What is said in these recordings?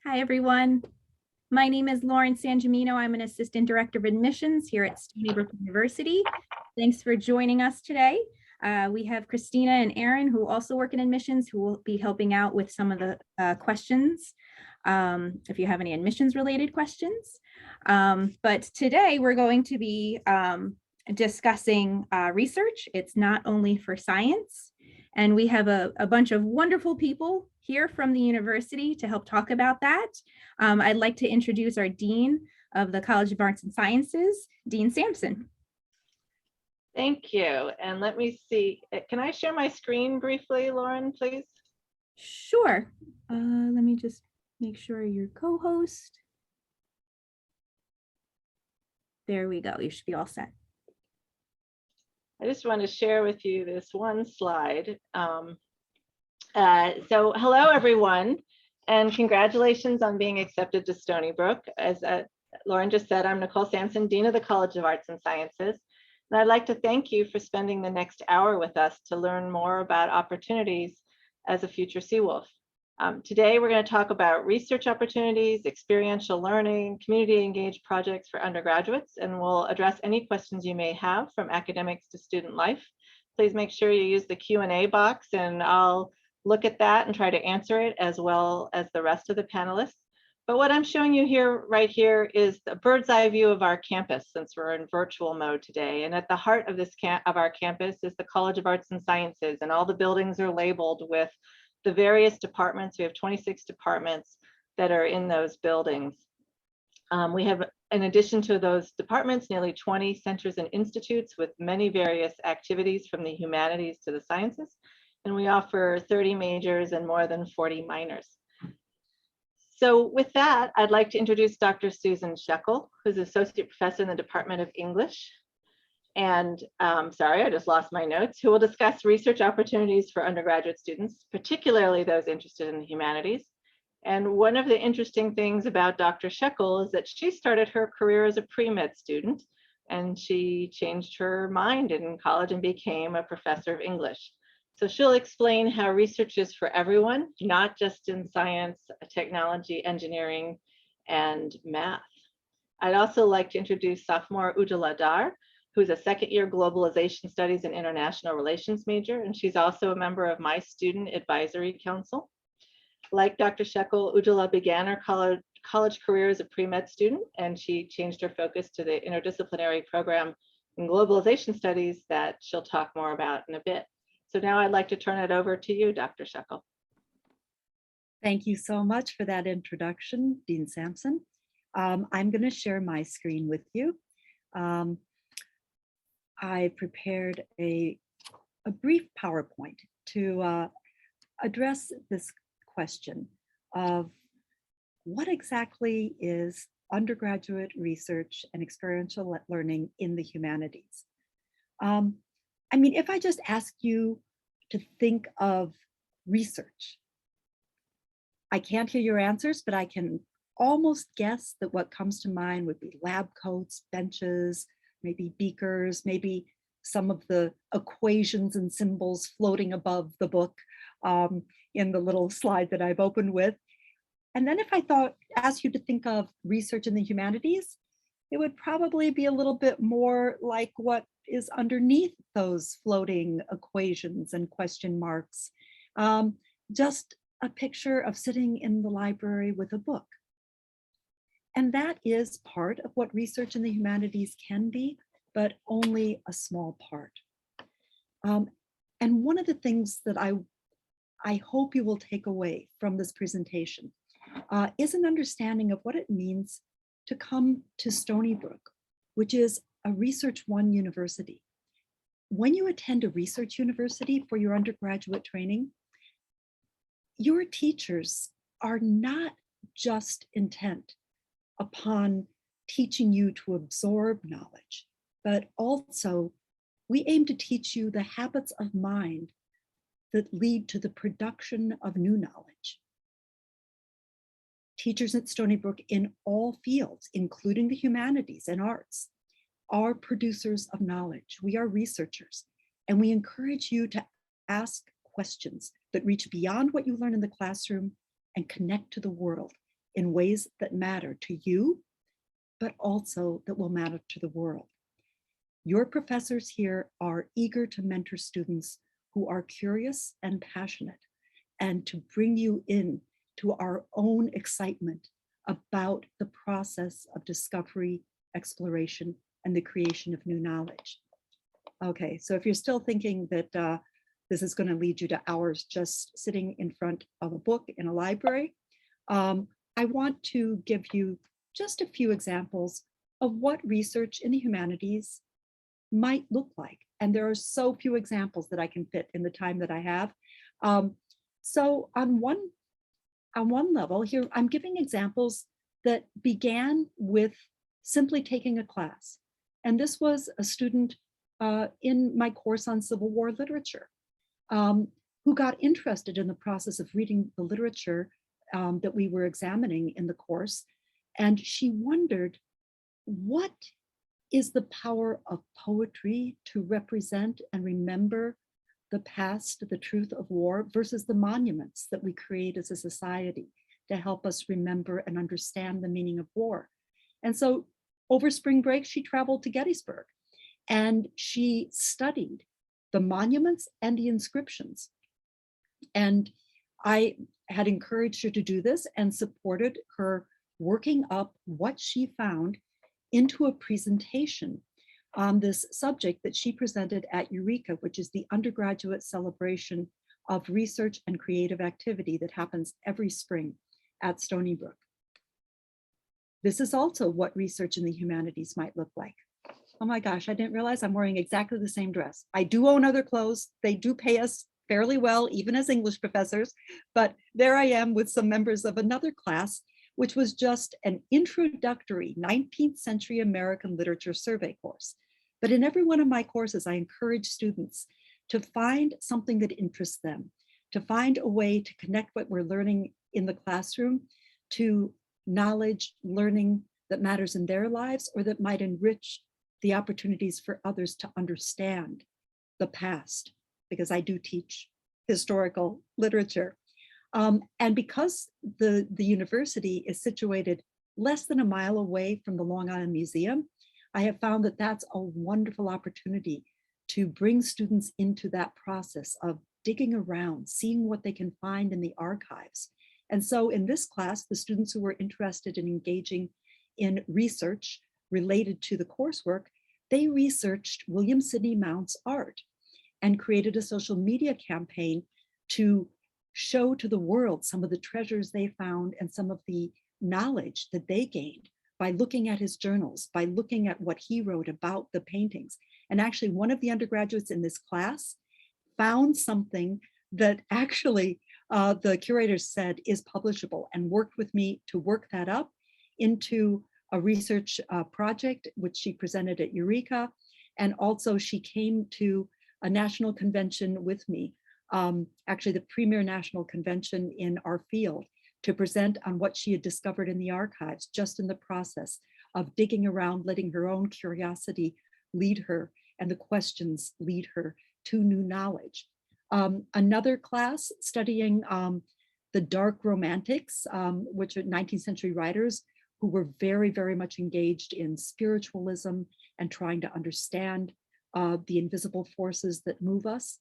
Hi, everyone. My name is Lauren Sangemino. I'm an Assistant Director of Admissions here at Stony Brook University. Thanks for joining us today. We have Christina and Aaron, who also work in admissions, who will be helping out with some of the questions, if you have any admissions related questions. But today we're going to be discussing research. It's not only for science. And we have a bunch of wonderful people here from the university to help talk about that. I'd like to introduce our Dean of the College of Arts and Sciences, Dean Sampson. Thank you. And let me see, can I share my screen briefly, Lauren, please? Sure. Let me just make sure you're co-host. There we go. You should be all set. I just want to share with you this one slide. So hello, everyone, and congratulations on being accepted to Stony Brook. As Lauren just said, I'm Nicole Sampson, Dean of the College of Arts and Sciences. And I'd like to thank you for spending the next hour with us to learn more about opportunities as a future Seawolf. Today, we're going to talk about research opportunities, experiential learning, community engaged projects for undergraduates, and we'll address any questions you may have from academics to student life. Please make sure you use the Q&A box, and I'll look at that and try to answer it as well as the rest of the panelists. But what I'm showing you here, right here, is the bird's eye view of our campus, since we're in virtual mode today. And at the heart of this of our campus is the College of Arts and Sciences, and all the buildings are labeled with the various departments. We have 26 departments that are in those buildings. We have, in addition to those departments, nearly 20 centers and institutes with many various activities from the humanities to the sciences. And we offer 30 majors and more than 40 minors. So with that, I'd like to introduce Dr. Susan Shekel, who's Associate Professor in the Department of English. And sorry, I just lost my notes, who will discuss research opportunities for undergraduate students, particularly those interested in the humanities. And one of the interesting things about Dr. Shekel is that she started her career as a pre-med student, and she changed her mind in college and became a professor of English. So she'll explain how research is for everyone, not just in science, technology, engineering, and math. I'd also like to introduce sophomore Yujala, who's a second-year Globalization Studies and International Relations major, and she's also a member of my Student Advisory Council. Like Dr. Shekel, Yujala began her college career as a pre-med student, and she changed her focus to the interdisciplinary program in Globalization Studies that she'll talk more about in a bit. So now I'd like to turn it over to you, Dr. Shekel. Thank you so much for that introduction, Dean Sampson. I'm going to share my screen with you. I prepared a brief PowerPoint to address this question of what exactly is undergraduate research and experiential learning in the humanities. I mean, if I just ask you to think of research, I can't hear your answers, but I can almost guess that what comes to mind would be lab coats, benches, maybe beakers, maybe some of the equations and symbols floating above the book in the little slide that I've opened with. And then if I asked you to think of research in the humanities, it would probably be a little bit more like what is underneath those floating equations and question marks. Just a picture of sitting in the library with a book. And that is part of what research in the humanities can be, but only a small part. And one of the things that I hope you will take away from this presentation is an understanding of what it means to come to Stony Brook, which is a Research One university. When you attend a research university for your undergraduate training, your teachers are not just intent upon teaching you to absorb knowledge, but also we aim to teach you the habits of mind that lead to the production of new knowledge. Teachers at Stony Brook in all fields, including the humanities and arts, are producers of knowledge. We are researchers, and we encourage you to ask questions that reach beyond what you learn in the classroom and connect to the world in ways that matter to you, but also that will matter to the world. Your professors here are eager to mentor students who are curious and passionate, and to bring you in to our own excitement about the process of discovery, exploration, and the creation of new knowledge. Okay, so if you're still thinking that this is going to lead you to hours just sitting in front of a book in a library, I want to give you just a few examples of what research in the humanities might look like. And there are so few examples that I can fit in the time that I have. So on one level here, I'm giving examples that began with simply taking a class. And this was a student in my course on Civil War literature who got interested in the process of reading the literature that we were examining in the course. And she wondered, what is the power of poetry to represent and remember the past, the truth of war, versus the monuments that we create as a society to help us remember and understand the meaning of war? And so over spring break, she traveled to Gettysburg and she studied the monuments and the inscriptions. And I had encouraged her to do this and supported her working up what she found into a presentation on this subject that she presented at Eureka, which is the undergraduate celebration of research and creative activity that happens every spring at Stony Brook. This is also what research in the humanities might look like. Oh my gosh, I didn't realize I'm wearing exactly the same dress. I do own other clothes. They do pay us fairly well, even as English professors, but there I am with some members of another class, which was just an introductory 19th century American literature survey course. But in every one of my courses, I encourage students to find something that interests them, to find a way to connect what we're learning in the classroom to knowledge, learning that matters in their lives or that might enrich the opportunities for others to understand the past, because I do teach historical literature. And because the university is situated less than a mile away from the Long Island Museum, I have found that that's a wonderful opportunity to bring students into that process of digging around, seeing what they can find in the archives. And so in this class, the students who were interested in engaging in research related to the coursework, they researched William Sidney Mount's art and created a social media campaign to show to the world some of the treasures they found and some of the knowledge that they gained by looking at his journals, by looking at what he wrote about the paintings. And actually one of the undergraduates in this class found something that actually the curators said is publishable and worked with me to work that up into a research project, which she presented at Eureka. And also she came to a national convention with me, actually the premier national convention in our field, to present on what she had discovered in the archives, just in the process of digging around, letting her own curiosity lead her and the questions lead her to new knowledge. Another class studying the dark romantics, which are 19th century writers who were very, very much engaged in spiritualism and trying to understand the invisible forces that move us.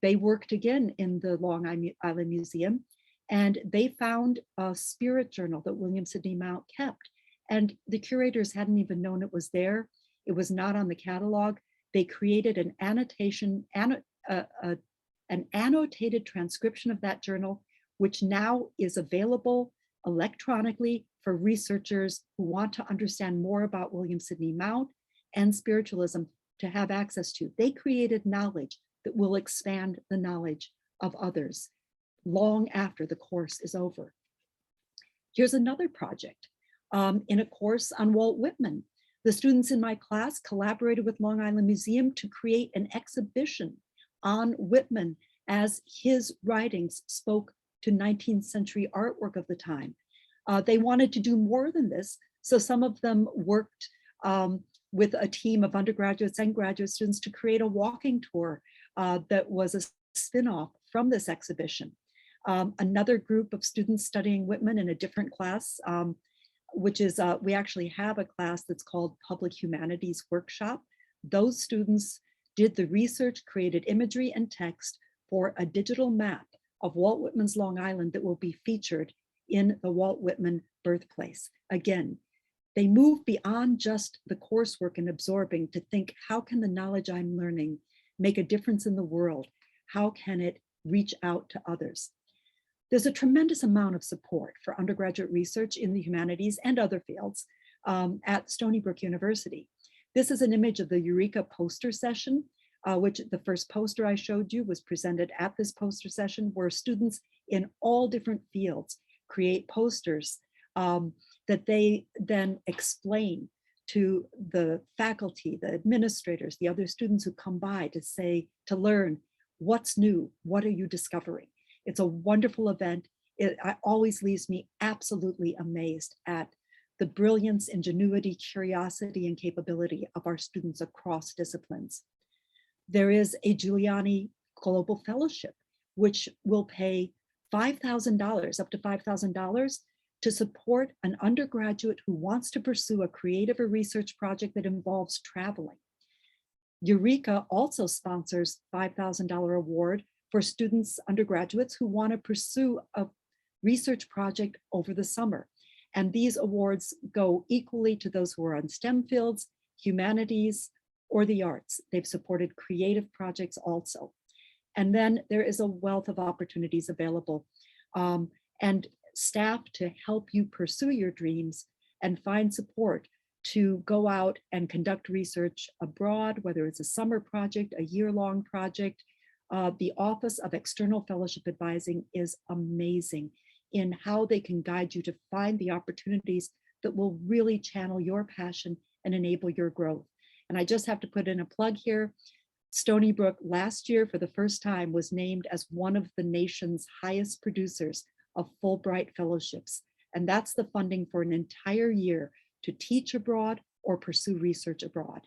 They worked again in the Long Island Museum, and they found a spirit journal that William Sidney Mount kept. And the curators hadn't even known it was there. It was not on the catalog. They created an annotation, an annotated transcription of that journal, which now is available electronically for researchers who want to understand more about William Sidney Mount and spiritualism to have access to. They created knowledge that will expand the knowledge of others long after the course is over. Here's another project in a course on Walt Whitman. The students in my class collaborated with Long Island Museum to create an exhibition on Whitman as his writings spoke to 19th century artwork of the time. They wanted to do more than this, so some of them worked with a team of undergraduates and graduate students to create a walking tour that was a spin-off from this exhibition. Another group of students studying Whitman in a different class, which is, we actually have a class that's called Public Humanities Workshop. Those students did the research, created imagery and text for a digital map of Walt Whitman's Long Island that will be featured in the Walt Whitman birthplace. Again, they move beyond just the coursework and absorbing to think, how can the knowledge I'm learning make a difference in the world? How can it reach out to others? There's a tremendous amount of support for undergraduate research in the humanities and other fields at Stony Brook University. This is an image of the Eureka poster session, which the first poster I showed you was presented at this poster session, where students in all different fields create posters that they then explain to the faculty, the administrators, the other students who come by to say, to learn what's new, what are you discovering? It's a wonderful event. It always leaves me absolutely amazed at the brilliance, ingenuity, curiosity, and capability of our students across disciplines. There is a Giuliani Global Fellowship, which will pay $5,000, up to $5,000, to support an undergraduate who wants to pursue a creative or research project that involves traveling. Eureka also sponsors $5,000 award for students, undergraduates who want to pursue a research project over the summer. And these awards go equally to those who are on STEM fields, humanities, or the arts. They've supported creative projects also. And then there is a wealth of opportunities available and staff to help you pursue your dreams and find support to go out and conduct research abroad, whether it's a summer project, a year-long project. The Office of External Fellowship Advising is amazing in how they can guide you to find the opportunities that will really channel your passion and enable your growth. And I just have to put in a plug here. Stony Brook last year, for the first time, was named as one of the nation's highest producers of Fulbright fellowships. And that's the funding for an entire year to teach abroad or pursue research abroad.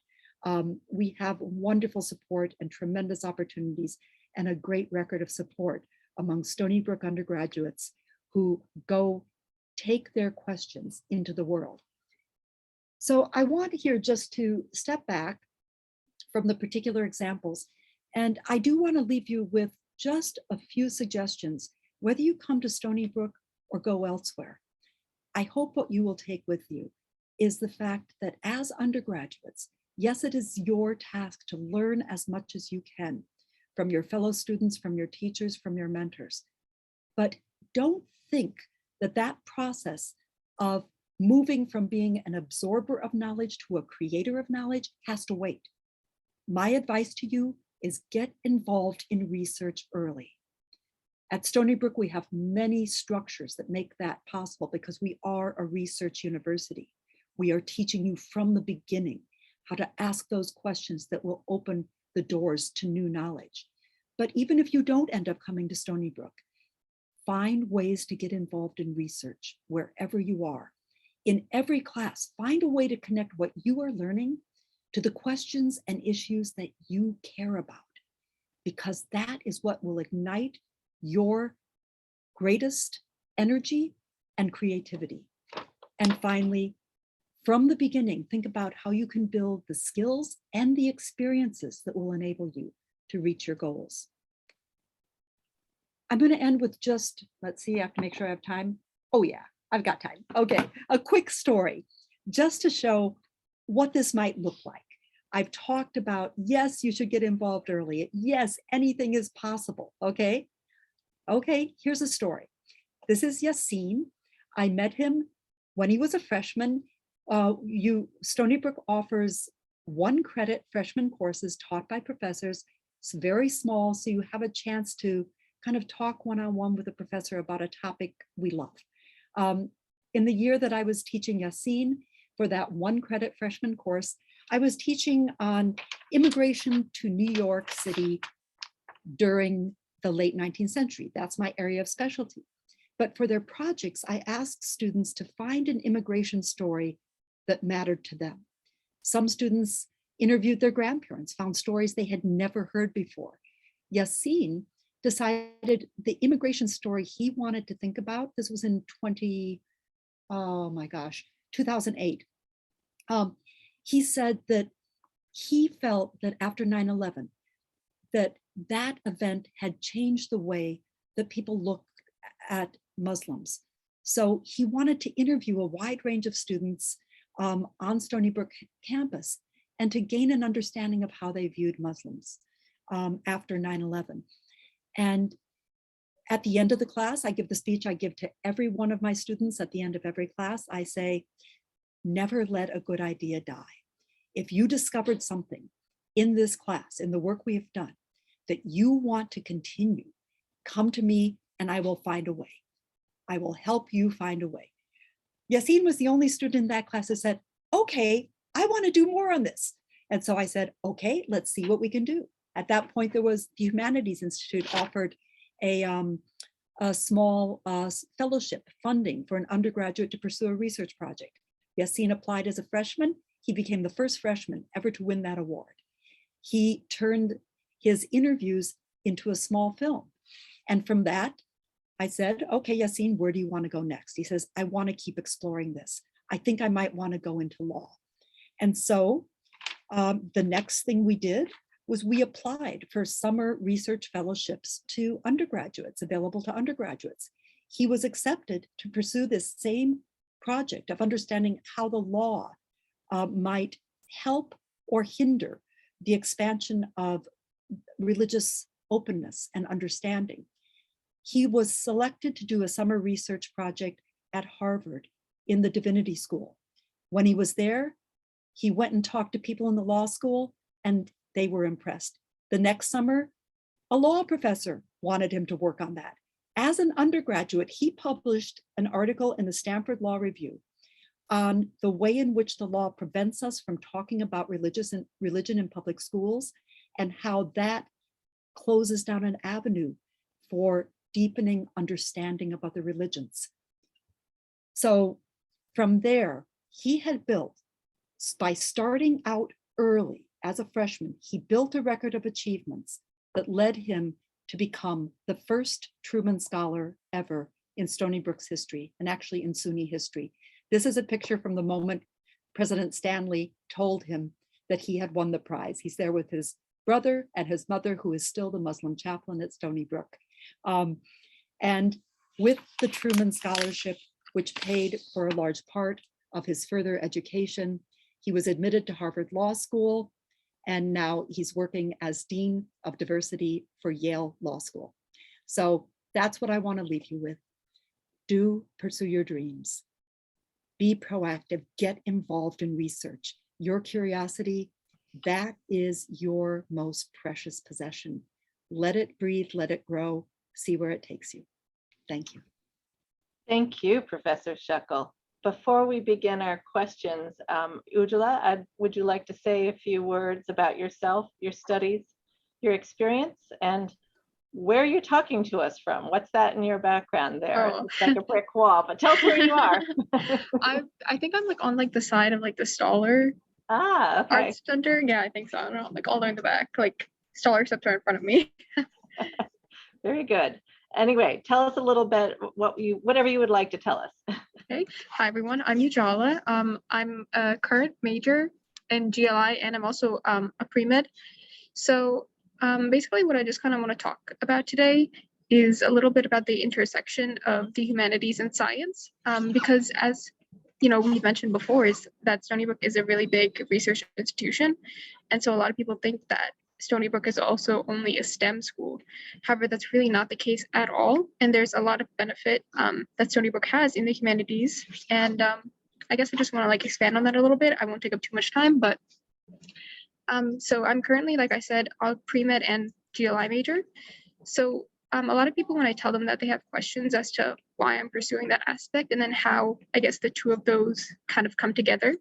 We have wonderful support and tremendous opportunities and a great record of support among Stony Brook undergraduates who go take their questions into the world. So I want here just to step back from the particular examples, and I do want to leave you with just a few suggestions, whether you come to Stony Brook or go elsewhere. I hope what you will take with you is the fact that as undergraduates, yes, it is your task to learn as much as you can from your fellow students, from your teachers, from your mentors. But don't think that that process of moving from being an absorber of knowledge to a creator of knowledge has to wait. My advice to you is get involved in research early. At Stony Brook, we have many structures that make that possible because we are a research university. We are teaching you from the beginning how to ask those questions that will open the doors to new knowledge. But even if you don't end up coming to Stony Brook, find ways to get involved in research wherever you are. In every class, find a way to connect what you are learning to the questions and issues that you care about, because that is what will ignite your greatest energy and creativity. And finally, from the beginning, think about how you can build the skills and the experiences that will enable you to reach your goals. I'm going to end with just, let's see, I have to make sure I have time. Oh yeah, I've got time. Okay, a quick story just to show what this might look like. I've talked about, yes, you should get involved early. Yes, anything is possible, okay? Okay, here's a story. This is Yassine. I met him when he was a freshman. Stony Brook offers 1 credit freshman courses taught by professors. It's very small, so you have a chance to kind of talk one-on-one with a professor about a topic we love. In the year that I was teaching Yassine for that 1 credit freshman course, I was teaching on immigration to New York City during the late 19th century. That's my area of specialty. But for their projects, I asked students to find an immigration story that mattered to them. Some students interviewed their grandparents, found stories they had never heard before. Yassine decided the immigration story he wanted to think about. This was in 2008. He said that he felt that after 9/11, that event had changed the way that people look at Muslims. So he wanted to interview a wide range of students on Stony Brook campus and to gain an understanding of how they viewed Muslims after 9/11. And at the end of the class, I give the speech I give to every one of my students at the end of every class. I say, never let a good idea die. If you discovered something in this class, in the work we have done, that you want to continue, come to me and I will find a way. I will help you find a way. Yassine was the only student in that class that said, okay, I want to do more on this. And so I said, okay, let's see what we can do. At that point, there was the Humanities Institute offered a small fellowship funding for an undergraduate to pursue a research project. Yassine applied as a freshman. He became the first freshman ever to win that award. He turned his interviews into a small film. And from that, I said, okay, Yassine, where do you want to go next? He says, I want to keep exploring this. I think I might want to go into law. And so the next thing we did was we applied for summer research fellowships to undergraduates, available to undergraduates. He was accepted to pursue this same project of understanding how the law might help or hinder the expansion of religious openness and understanding. He was selected to do a summer research project at Harvard in the Divinity School. When he was there, he went and talked to people in the law school and they were impressed. The next summer, a law professor wanted him to work on that. As an undergraduate, he published an article in the Stanford Law Review on the way in which the law prevents us from talking about religion in public schools and how that closes down an avenue for deepening understanding of other religions. So from there, he had built, by starting out early as a freshman, he built a record of achievements that led him to become the first Truman Scholar ever in Stony Brook's history, and actually in SUNY history. This is a picture from the moment President Stanley told him that he had won the prize. He's there with his brother and his mother, who is still the Muslim chaplain at Stony Brook. And with the Truman Scholarship, which paid for a large part of his further education, he was admitted to Harvard Law School, and now he's working as Dean of Diversity for Yale Law School. So that's what I want to leave you with. Do pursue your dreams. Be proactive, get involved in research. Your curiosity, that is your most precious possession. Let it breathe, let it grow, see where it takes you. Thank you. Thank you, Professor Shuckle. Before we begin our questions, Yujala, would you like to say a few words about yourself, your studies, your experience, and where you're talking to us from? What's that in your background there? Oh. It's like a brick wall, but tell us where you are. I think I'm like on like the side of like the Staller Okay. Arts Center. Yeah, I think so. I don't know, like all the way in the back, like Staller steps right in front of me. Very good. Anyway, tell us a little bit whatever you would like to tell us. Okay. Hi everyone. I'm Yujala. I'm a current major in GLI and I'm also a pre-med. So basically what I just kind of want to talk about today is a little bit about the intersection of the humanities and science, because as you know, we've mentioned before, is that Stony Brook is a really big research institution. And so a lot of people think that Stony Brook is also only a STEM school. However, that's really not the case at all. And there's a lot of benefit that Stony Brook has in the humanities. And I guess I just want to like expand on that a little bit. I won't take up too much time, but so I'm currently, like I said, a pre-med and GLI major. So a lot of people, when I tell them that they have questions as to why I'm pursuing that aspect and then how, I guess, the two of those kind of come together.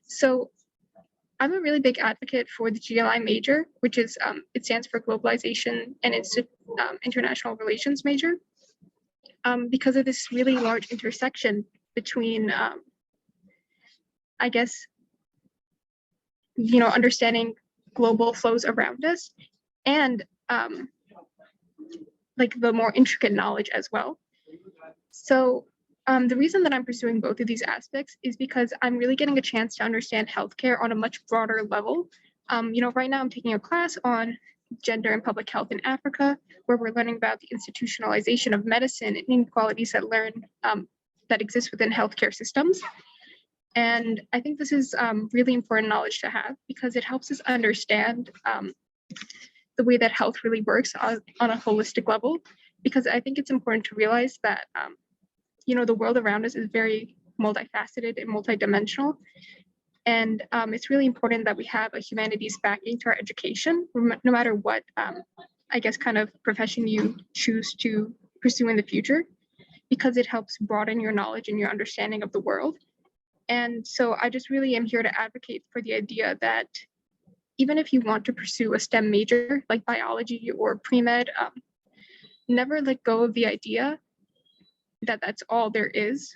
So I'm a really big advocate for the GLI major, which is, it stands for Globalization and International Relations major, because of this really large intersection between, I guess, you know, understanding global flows around us and like the more intricate knowledge as well. So the reason that I'm pursuing both of these aspects is because I'm really getting a chance to understand healthcare on a much broader level. Right now I'm taking a class on gender and public health in Africa, where we're learning about the institutionalization of medicine and inequalities that exist within healthcare systems. And I think this is really important knowledge to have because it helps us understand the way that health really works on a holistic level. Because I think it's important to realize that, the world around us is very multifaceted and multidimensional. And it's really important that we have a humanities backing to our education, no matter what, kind of profession you choose to pursue in the future, because it helps broaden your knowledge and your understanding of the world. And so I just really am here to advocate for the idea that even if you want to pursue a STEM major like biology or pre-med, never let go of the idea that that's all there is,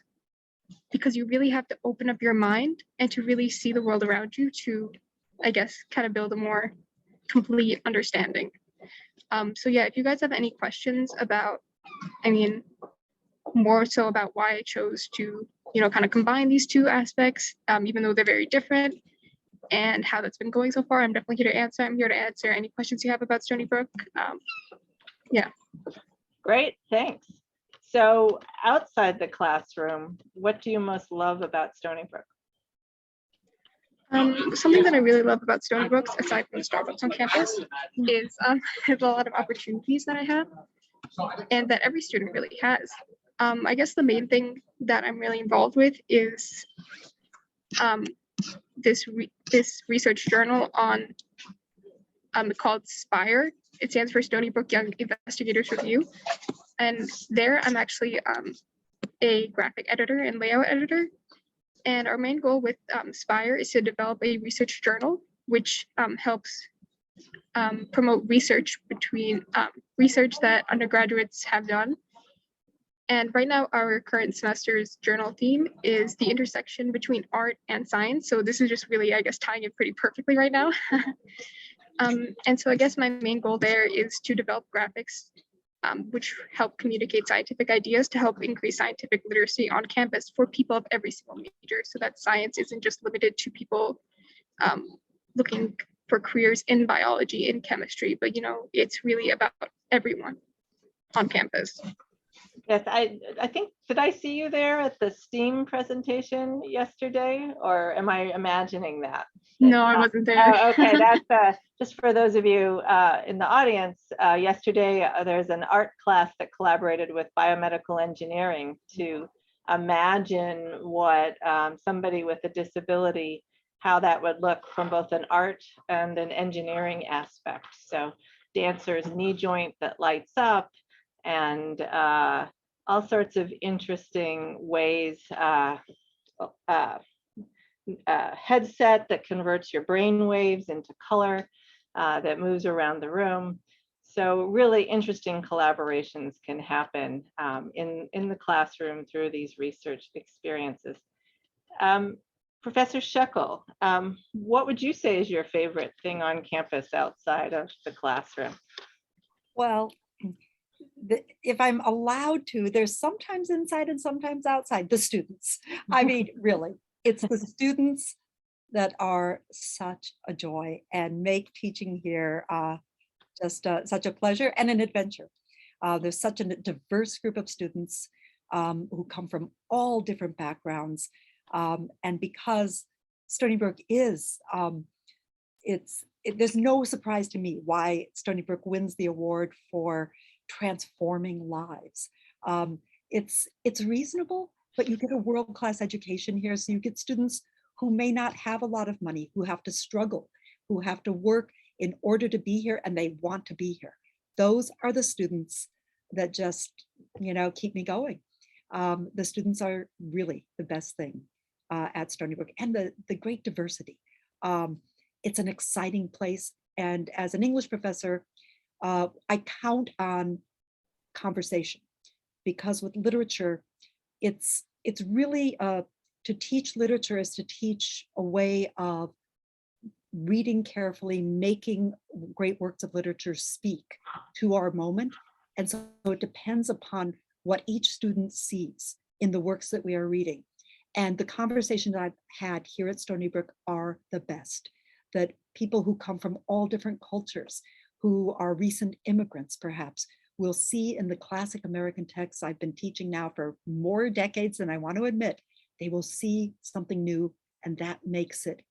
because you really have to open up your mind and to really see the world around you to, kind of build a more complete understanding. So yeah, if you guys have any questions about, more so about why I chose to, kind of combine these two aspects, even though they're very different, and how that's been going so far, I'm definitely here to answer. I'm here to answer any questions you have about Stony Brook. Yeah. Great, thanks. So outside the classroom, what do you most love about Stony Brook? Something that I really love about Stony Brook, aside from the Starbucks on campus, is there's a lot of opportunities that I have and that every student really has. I guess the main thing that I'm really involved with is this research journal on called SPIRE. It stands for Stony Brook Young Investigators Review. And there I'm actually a graphic editor and layout editor. And our main goal with SPIRE is to develop a research journal, which helps promote research research that undergraduates have done. And right now our current semester's journal theme is the intersection between art and science. So this is just really, tying it pretty perfectly right now. And so I guess my main goal there is to develop graphics which help communicate scientific ideas to help increase scientific literacy on campus for people of every single major, so that science isn't just limited to people looking for careers in biology, in chemistry, but it's really about everyone on campus. Yes, I think, did I see you there at the STEAM presentation yesterday, or am I imagining that? No, I wasn't there. Oh, okay, that's just for those of you in the audience. Yesterday, there's an art class that collaborated with biomedical engineering to imagine what somebody with a disability, how that would look from both an art and an engineering aspect. So dancer's knee joint that lights up, and all sorts of interesting ways, headset that converts your brain waves into color, that moves around the room. So really interesting collaborations can happen in the classroom through these research experiences. Professor Shekel, what would you say is your favorite thing on campus outside of the classroom? Well, if I'm allowed to, there's sometimes inside and sometimes outside. The students. I mean, really, it's the students that are such a joy and make teaching here just such a pleasure and an adventure. There's such a diverse group of students who come from all different backgrounds. And because Stony Brook is, there's no surprise to me why Stony Brook wins the award for transforming lives. It's reasonable, but you get a world-class education here. So you get students who may not have a lot of money, who have to struggle, who have to work in order to be here, and they want to be here. Those are the students that just, keep me going. The students are really the best thing at Stony Brook, and the great diversity. It's an exciting place. And as an English professor, I count on conversation, because with literature, it's really to teach literature is to teach a way of reading carefully, making great works of literature speak to our moment. And so it depends upon what each student sees in the works that we are reading. And the conversations I've had here at Stony Brook are the best, that people who come from all different cultures, who are recent immigrants perhaps, will see in the classic American texts I've been teaching now for more decades than I want to admit, they will see something new, and that makes it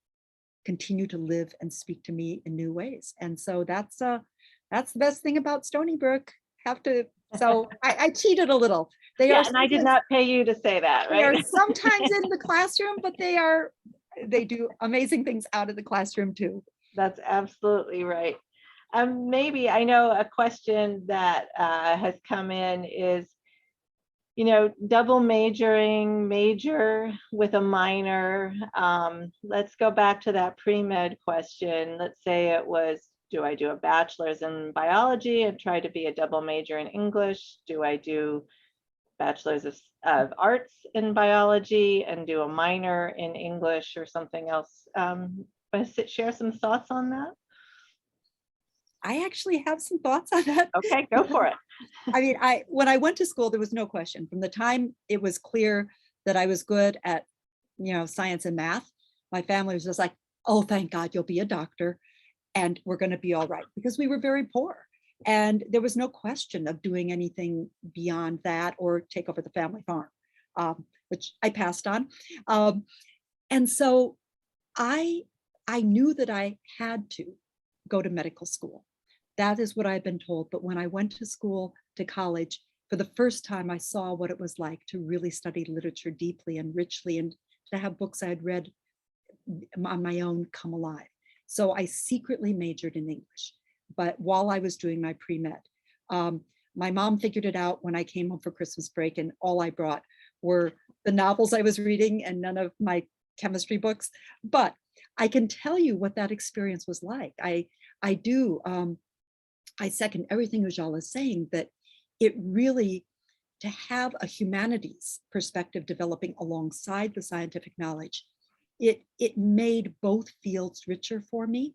continue to live and speak to me in new ways. And so that's the best thing about Stony Brook. I cheated a little. Yeah, and I did not pay you to say that, They are right? sometimes in the classroom, but they do amazing things out of the classroom too. That's absolutely right. Maybe I know a question that has come in is, double majoring, major with a minor. Let's go back to that pre-med question. Let's say it was, do I do a bachelor's in biology and try to be a double major in English? Do I do bachelor's of arts in biology and do a minor in English or something else? Share some thoughts on that? I actually have some thoughts on that. Okay, go for it. I mean, when I went to school, there was no question. From the time it was clear that I was good at, science and math, my family was just like, oh, thank God you'll be a doctor and we're going to be all right, because we were very poor. And there was no question of doing anything beyond that or take over the family farm, which I passed on. And so I knew that I had to go to medical school. That is what I've been told. But when I went to college, for the first time, I saw what it was like to really study literature deeply and richly, and to have books I had read on my own come alive. So I secretly majored in English. But while I was doing my pre-med, my mom figured it out when I came home for Christmas break, and all I brought were the novels I was reading and none of my chemistry books. But I can tell you what that experience was like. I second everything Yujala is saying, that it really, to have a humanities perspective developing alongside the scientific knowledge, it made both fields richer for me.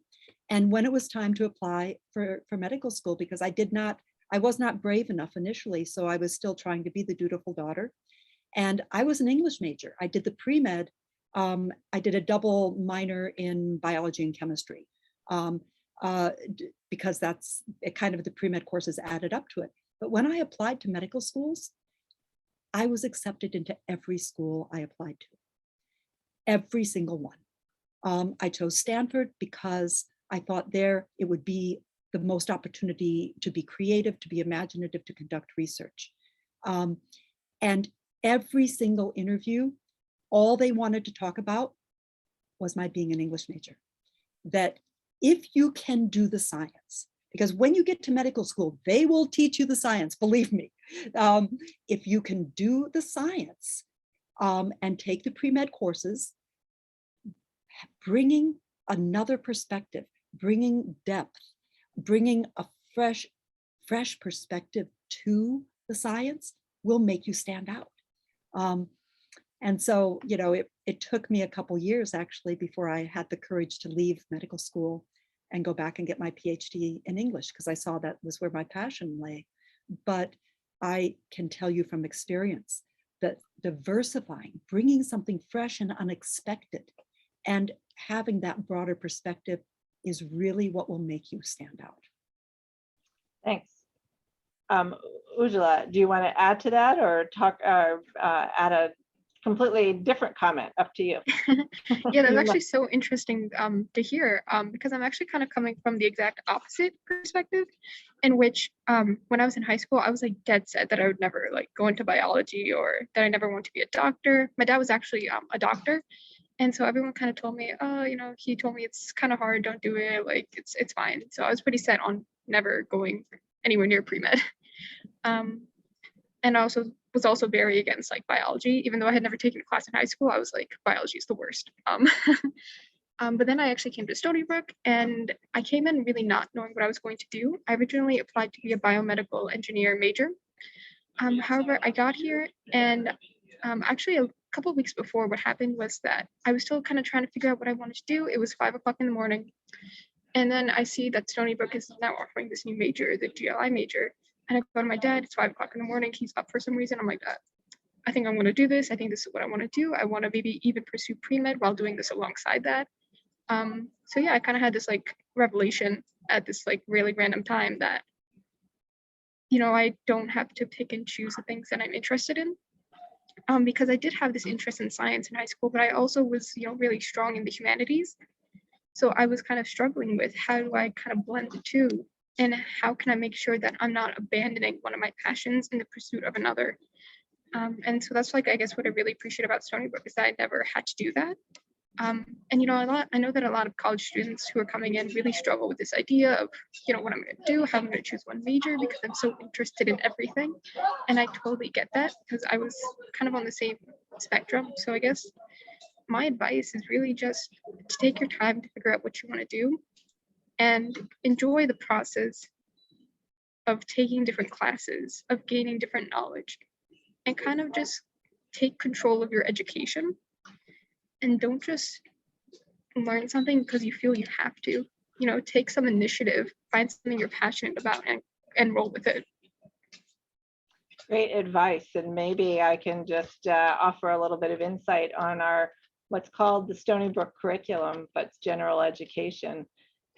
And when it was time to apply for medical school, because I was not brave enough initially, so I was still trying to be the dutiful daughter. And I was an English major. I did the pre-med. I did a double minor in biology and chemistry. Because that's kind of the pre-med courses added up to it. But when I applied to medical schools, I was accepted into every school I applied to, every single one. I chose Stanford because I thought there it would be the most opportunity to be creative, to be imaginative, to conduct research. And every single interview, all they wanted to talk about was my being an English major. That if you can do the science, because when you get to medical school, they will teach you the science, believe me. If you can do the science and take the pre-med courses, bringing another perspective, bringing depth, bringing a fresh perspective to the science will make you stand out. And so, it took me a couple years actually before I had the courage to leave medical school and go back and get my PhD in English, because I saw that was where my passion lay. But I can tell you from experience that diversifying, bringing something fresh and unexpected, and having that broader perspective is really what will make you stand out. Thanks. Yujala, do you want to add to that or talk add a completely different comment? Up to you. Yeah, that's actually so interesting to hear, because I'm actually kind of coming from the exact opposite perspective, in which when I was in high school, I was like dead set that I would never go into biology, or that I never want to be a doctor. My dad was actually a doctor, and so everyone kind of told me, oh, he told me it's kind of hard, don't do it, it's fine. So I was pretty set on never going anywhere near pre-med. And I was also very against biology, even though I had never taken a class in high school. I was like, biology is the worst. But then I actually came to Stony Brook, and I came in really not knowing what I was going to do. I originally applied to be a biomedical engineer major. However, I got here, and actually a couple of weeks before, what happened was that I was still kind of trying to figure out what I wanted to do. It was 5 o'clock in the morning. And then I see that Stony Brook is now offering this new major, the GLI major. And I go to my dad, it's 5 o'clock in the morning, he's up for some reason. I'm like, I think I'm going to do this. I think this is what I want to do. I want to maybe even pursue pre-med while doing this alongside that. So yeah, I kind of had this like revelation at this like really random time that, I don't have to pick and choose the things that I'm interested in. Because I did have this interest in science in high school, but I also was, really strong in the humanities. So I was kind of struggling with how do I kind of blend the two, and how can I make sure that I'm not abandoning one of my passions in the pursuit of another. And so that's like, I guess, what I really appreciate about Stony Brook is that I never had to do that. And I know that a lot of college students who are coming in really struggle with this idea of, what I'm going to do, how I'm going to choose one major because I'm so interested in everything. And I totally get that because I was kind of on the same spectrum. So I guess my advice is really just to take your time to figure out what you want to do and enjoy the process of taking different classes, of gaining different knowledge, and kind of just take control of your education. And don't just learn something because you feel you have to. Take some initiative, find something you're passionate about, and roll with it. Great advice. And maybe I can just offer a little bit of insight on our what's called the Stony Brook curriculum, but it's general education.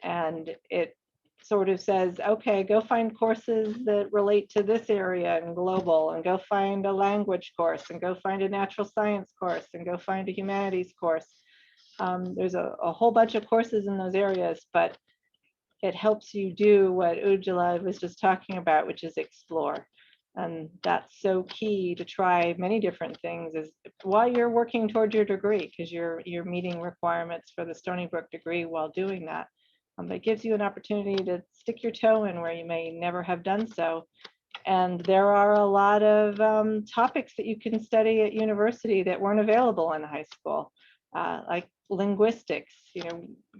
And it sort of says, okay, go find courses that relate to this area and global, and go find a language course, and go find a natural science course, and go find a humanities course. There's a whole bunch of courses in those areas, but it helps you do what Yujala was just talking about, which is explore. And that's so key to try many different things is while you're working towards your degree, because you're meeting requirements for the Stony Brook degree while doing that. It gives you an opportunity to stick your toe in where you may never have done so. And there are a lot of topics that you can study at university that weren't available in high school, like linguistics.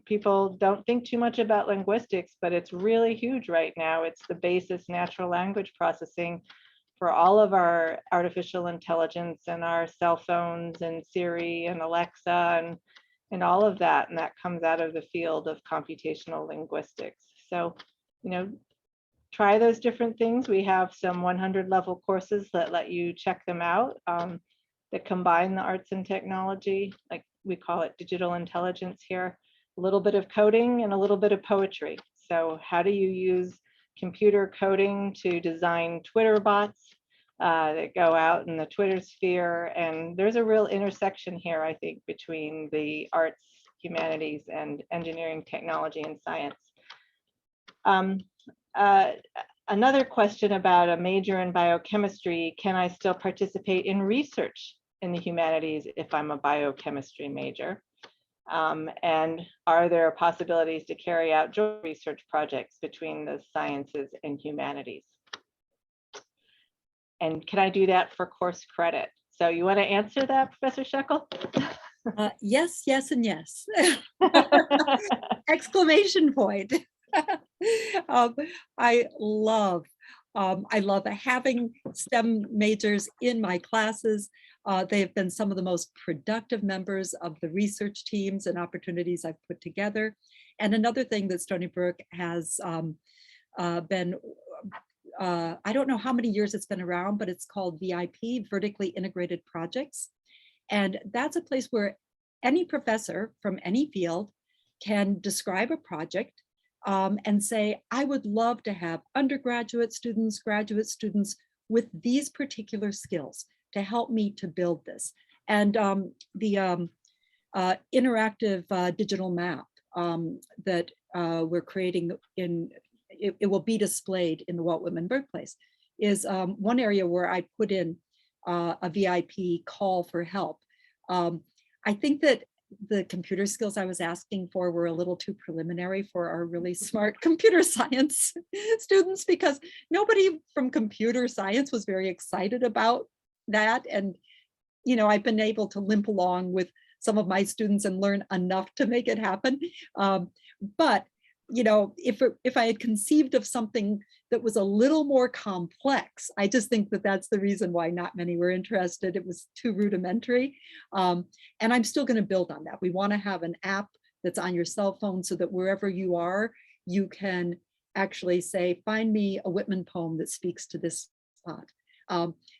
People don't think too much about linguistics, but it's really huge right now. It's the basis natural language processing for all of our artificial intelligence and our cell phones and Siri and Alexa and all of that. And that comes out of the field of computational linguistics. So, try those different things. We have some 100 level courses that let you check them out that combine the arts and technology, like we call it digital intelligence here, a little bit of coding and a little bit of poetry. So how do you use computer coding to design Twitter bots that go out in the Twitter sphere? And there's a real intersection here, I think, between the arts, humanities, and engineering, technology, and science. Another question about a major in biochemistry, can I still participate in research in the humanities if I'm a biochemistry major? And are there possibilities to carry out joint research projects between the sciences and humanities? And can I do that for course credit? So you want to answer that, Professor Shekel? Yes, yes, and yes. Exclamation point. I love having STEM majors in my classes. They have been some of the most productive members of the research teams and opportunities I've put together. And another thing that Stony Brook has been, I don't know how many years it's been around, but it's called VIP, Vertically Integrated Projects. And that's a place where any professor from any field can describe a project and say, I would love to have undergraduate students, graduate students with these particular skills to help me to build this. And the interactive digital map that we're creating it will be displayed in the Walt Whitman Birthplace is one area where I put in a VIP call for help. I think that the computer skills I was asking for were a little too preliminary for our really smart computer science students, because nobody from computer science was very excited about that. And, I've been able to limp along with some of my students and learn enough to make it happen. But if I had conceived of something that was a little more complex, I just think that that's the reason why not many were interested. It was too rudimentary. And I'm still going to build on that. We want to have an app that's on your cell phone so that wherever you are, you can actually say, find me a Whitman poem that speaks to this spot.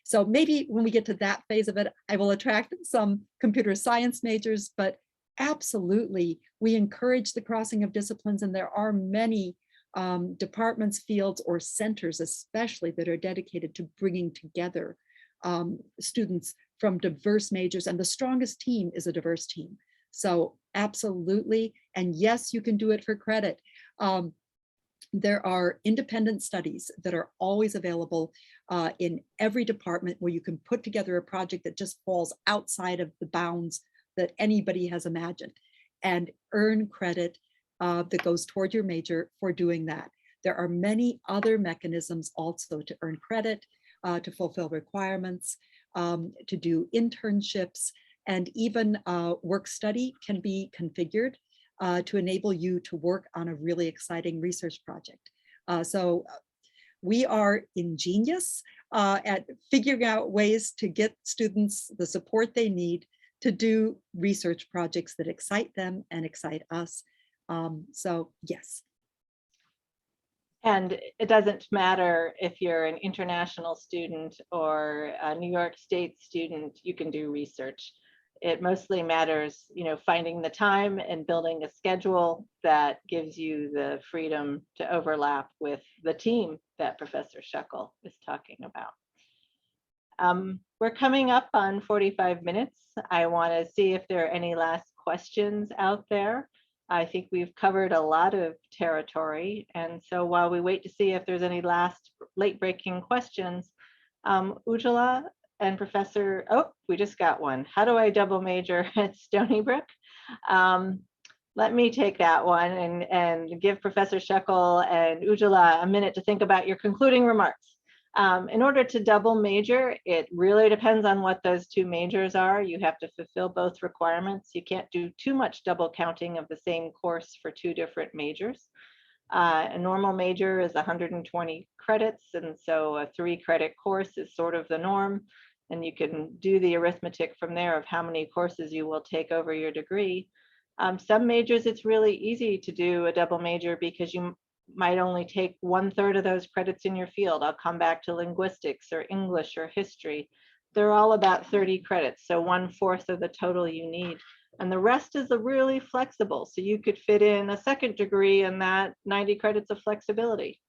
So maybe when we get to that phase of it, I will attract some computer science majors, but absolutely, we encourage the crossing of disciplines, and there are many departments, fields, or centers especially that are dedicated to bringing together students from diverse majors, and the strongest team is a diverse team. So absolutely, and yes, you can do it for credit. There are independent studies that are always available in every department where you can put together a project that just falls outside of the bounds that anybody has imagined and earn credit that goes toward your major for doing that. There are many other mechanisms also to earn credit, to fulfill requirements, to do internships, and even work study can be configured to enable you to work on a really exciting research project. So we are ingenious at figuring out ways to get students the support they need to do research projects that excite them and excite us. So yes. And it doesn't matter if you're an international student or a New York State student, you can do research. It mostly matters, finding the time and building a schedule that gives you the freedom to overlap with the team that Professor Shekel is talking about. We're coming up on 45 minutes. I want to see if there are any last questions out there. I think we've covered a lot of territory. And so while we wait to see if there's any last late breaking questions, Yujala and Professor, we just got one. How do I double major at Stony Brook? Let me take that one and give Professor Shekel and Yujala a minute to think about your concluding remarks. In order to double major, it really depends on what those two majors are. You have to fulfill both requirements. You can't do too much double counting of the same course for two different majors. A normal major is 120 credits, and so a 3-credit course is sort of the norm. And you can do the arithmetic from there of how many courses you will take over your degree. Some majors, it's really easy to do a double major because you might only take 1/3 of those credits in your field. I'll come back to linguistics or English or history. They're all about 30 credits, so 1/4 of the total you need. And the rest is really flexible. So you could fit in a second degree and that 90 credits of flexibility.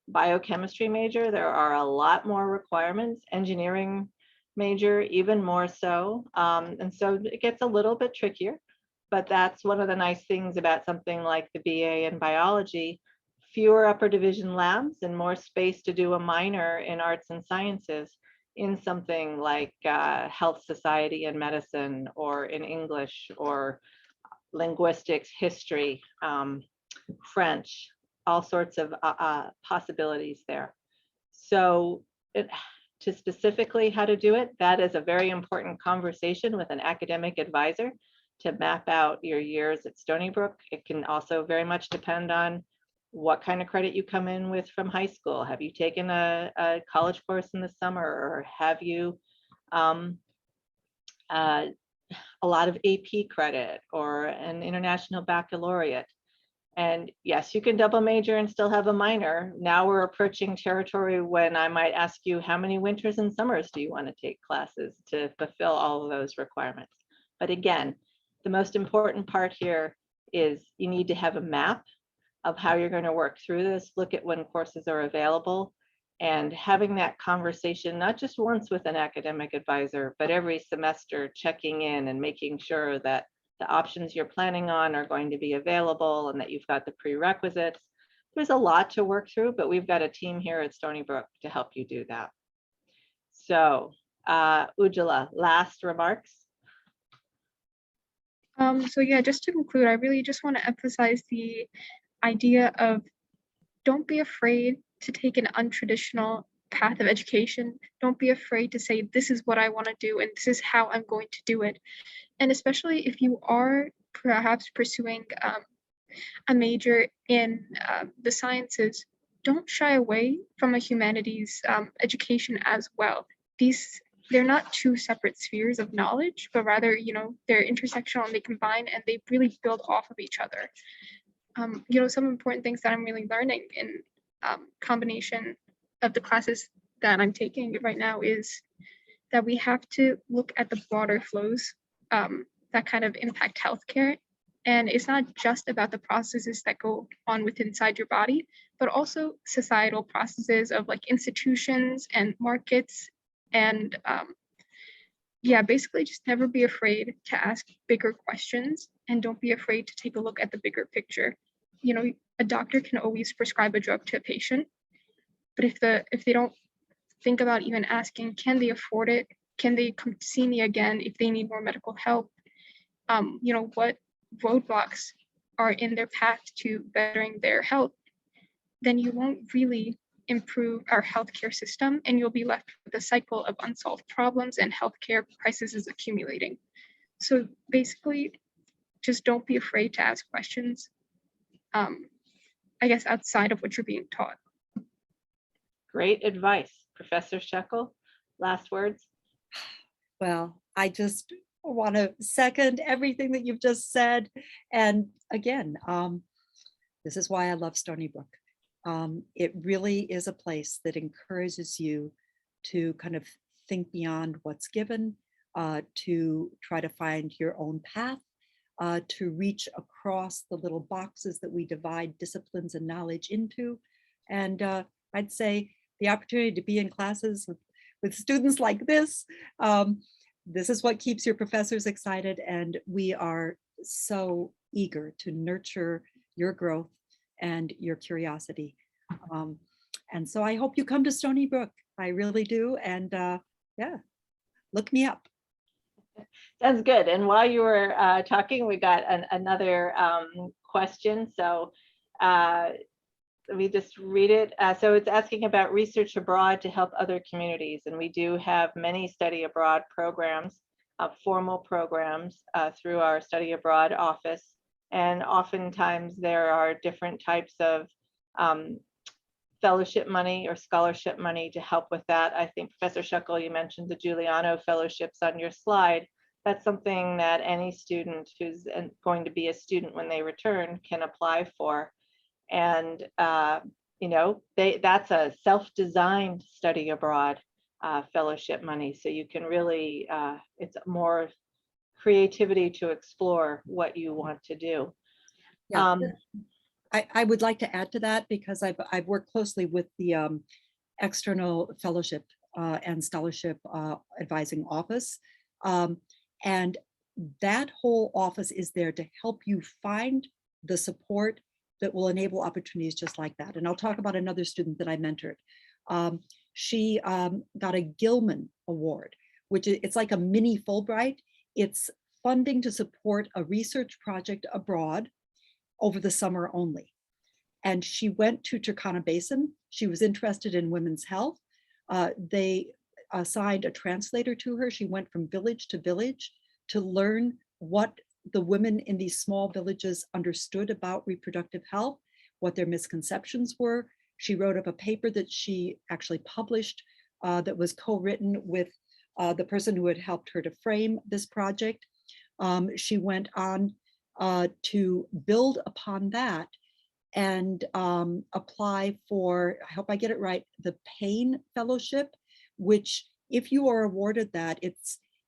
Biochemistry major, there are a lot more requirements. Engineering major, even more so. And so it gets a little bit trickier, but that's one of the nice things about something like the BA in biology. Fewer upper division labs and more space to do a minor in arts and sciences in something like health, society, and medicine, or in English, or linguistics, history, French, all sorts of possibilities there. So to specifically how to do it, that is a very important conversation with an academic advisor to map out your years at Stony Brook. It can also very much depend on what kind of credit you come in with from high school. Have you taken a college course in the summer, or have you a lot of AP credit or an international baccalaureate? And yes, you can double major and still have a minor. Now we're approaching territory when I might ask you, how many winters and summers do you want to take classes to fulfill all of those requirements? But again, the most important part here is you need to have a map of how you're going to work through this, look at when courses are available, and having that conversation, not just once with an academic advisor, but every semester checking in and making sure that the options you're planning on are going to be available and that you've got the prerequisites. There's a lot to work through, but we've got a team here at Stony Brook to help you do that. So Yujala, last remarks? So yeah, just to conclude, I really just want to emphasize the idea of don't be afraid to take an untraditional path of education. Don't be afraid to say, this is what I want to do and this is how I'm going to do it. And especially if you are perhaps pursuing a major in the sciences, don't shy away from a humanities education as well. They're not two separate spheres of knowledge, but rather, they're intersectional and they combine and they really build off of each other. Some important things that I'm really learning in combination of the classes that I'm taking right now is that we have to look at the broader flows that kind of impact healthcare. And it's not just about the processes that go on within inside your body, but also societal processes of like institutions and markets. And yeah, basically just never be afraid to ask bigger questions and don't be afraid to take a look at the bigger picture. You know, a doctor can always prescribe a drug to a patient, but if they don't think about even asking, can they afford it? Can they come see me again if they need more medical help? You know, what roadblocks are in their path to bettering their health, then you won't really improve our healthcare system, and you'll be left with a cycle of unsolved problems and healthcare crises accumulating. So basically, just don't be afraid to ask questions, I guess, outside of what you're being taught. Great advice. Professor Shekel, last words? Well, I just want to second everything that you've just said. And again, this is why I love Stony Brook. It really is a place that encourages you to kind of think beyond what's given, to try to find your own path, to reach across the little boxes that we divide disciplines and knowledge into. And I'd say the opportunity to be in classes with students like this, this is what keeps your professors excited. And we are so eager to nurture your growth and your curiosity. And so I hope you come to Stony Brook. I really do. And yeah, look me up. Sounds good. And while you were talking, we got another question. So let me just read it. So it's asking about research abroad to help other communities. And we do have many study abroad programs, formal programs through our study abroad office. And oftentimes there are different types of fellowship money or scholarship money to help with that. I think Professor Shekel, you mentioned the Giuliano fellowships on your slide. That's something that any student who's going to be a student when they return can apply for. And you know, that's a self-designed study abroad fellowship money. So you can really, it's more creativity to explore what you want to do. Yeah. I would like to add to that because I've worked closely with the external fellowship and scholarship advising office. And that whole office is there to help you find the support that will enable opportunities just like that. And I'll talk about another student that I mentored. She got a Gilman Award, which it's like a mini Fulbright. It's funding to support a research project abroad over the summer only. And she went to Turkana Basin. She was interested in women's health. They assigned a translator to her. She went from village to village to learn what the women in these small villages understood about reproductive health, what their misconceptions were. She wrote up a paper that she actually published that was co-written with the person who had helped her to frame this project. She went on to build upon that and apply for, I hope I get it right, the Payne Fellowship, which if you are awarded that,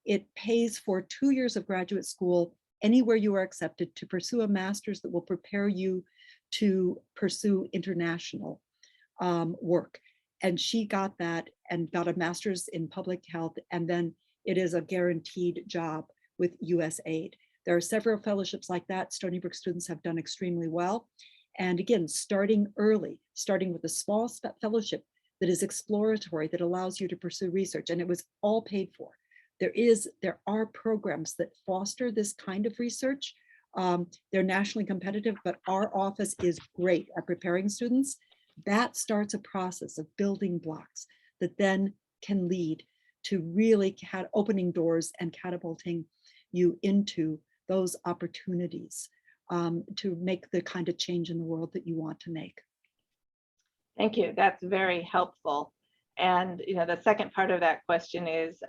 it pays for 2 years of graduate school anywhere you are accepted to pursue a master's that will prepare you to pursue international work. And she got that and got a master's in public health, and then it is a guaranteed job with US aid. There are several fellowships like that. Stony Brook students have done extremely well. And again, starting early, starting with a small fellowship that is exploratory, that allows you to pursue research, and it was all paid for. There are programs that foster this kind of research. They're nationally competitive, but our office is great at preparing students. That starts a process of building blocks that then can lead to really opening doors and catapulting you into those opportunities to make the kind of change in the world that you want to make. Thank you. That's very helpful. And you know, the second part of that question is,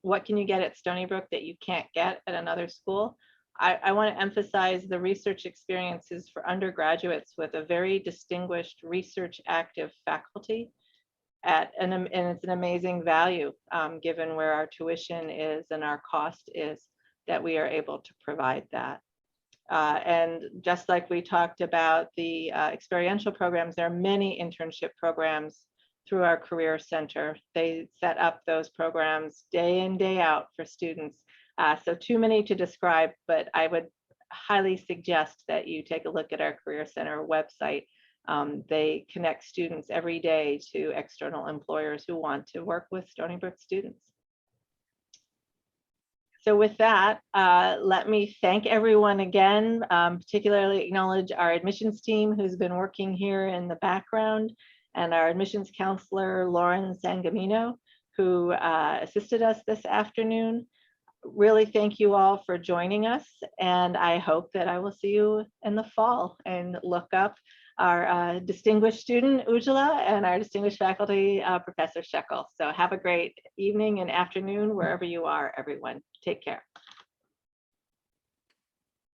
what can you get at Stony Brook that you can't get at another school? I want to emphasize the research experiences for undergraduates with a very distinguished research active faculty and it's an amazing value given where our tuition is and our cost is, that we are able to provide that. And just like we talked about the experiential programs, there are many internship programs through our Career Center. They set up those programs day in, day out for students. So too many to describe, but I would highly suggest that you take a look at our Career Center website. They connect students every day to external employers who want to work with Stony Brook students. So with that, let me thank everyone again, particularly acknowledge our admissions team who's been working here in the background, and our admissions counselor, Lauren Sangamino, who assisted us this afternoon. Really thank you all for joining us, and I hope that I will see you in the fall and look up our distinguished student, Yujala, and our distinguished faculty, Professor Shekel. So have a great evening and afternoon wherever you are, everyone. Take care.